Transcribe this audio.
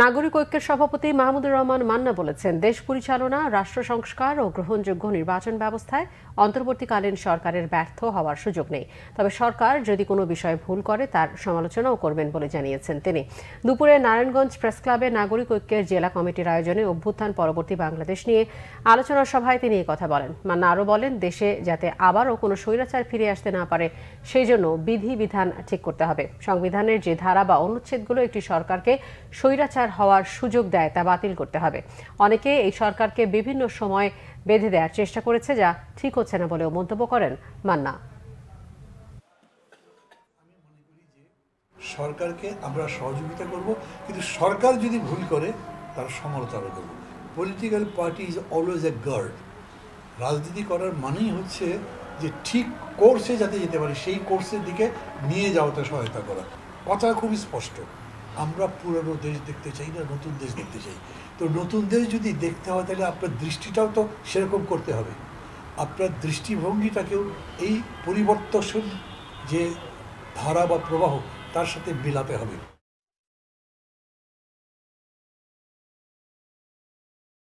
নাগরিক ঐক্যের সভাপতি মাহমুদুর রহমান মান্না বলেছেন, দেশ পরিচালনা, রাষ্ট্র সংস্কার ও গ্রহণযোগ্য নির্বাচন ব্যবস্থায় অন্তর্বর্তীকালীন সরকারের ব্যর্থ হওয়ার সুযোগ নেই। তবে সরকার যদি কোনো বিষয়ে ভুল করে তার সমালোচনাও করবেন বলে জানিয়েছেন তিনি। দুপুরে নারায়ণগঞ্জ প্রেস ক্লাবে নাগরিক ঐক্যের জেলা কমিটির আয়োজনে অভ্যুত্থান পরবর্তী বাংলাদেশ নিয়ে আলোচনা সভায় তিনি এই কথা বলেন। মান্না আরও বলেন, দেশে যাতে আবারও কোনো স্বৈরাচার ফিরে আসতে না পারে সেই জন্য বিধিবিধান ঠিক করতে হবে। সংবিধানের যে ধারা বা অনুচ্ছেদগুলো একটি সরকারকে স্বৈরাচার হওয়ার সুযোগ দেয় তা বাতিল করতে হবে। অনেকে এই সরকারকে বিভিন্ন সময় বেঁধে দেওয়ার চেষ্টা করেছে, যা ঠিক হচ্ছে না বলেও মন্তব্য করেন মান্না। সরকারকে আমরা সহযোগিতা করব, কিন্তু সরকার যদি ভুল করে তার সমালোচনা করব। Political party is always a guard. রাজনীতি করার মানেই হচ্ছে যে ঠিক কোর্সে যাতে যেতে পারে সেই কোর্সের দিকে নিয়ে যাওয়াতে সহায়তা করা। কথা খুবই স্পষ্ট, আমরা পুরনো দেশ দেখতে চাই না, নতুন দেশ দেখতে চাই। তো নতুন দেশ যদি দেখতে হয় তাহলে আপনার দৃষ্টিটাও তো সেরকম করতে হবে। আপনার দৃষ্টিভঙ্গিটাকেও এই পরিবর্তনশীল যে ধারা বা প্রবাহ তার সাথে মিলাতে হবে।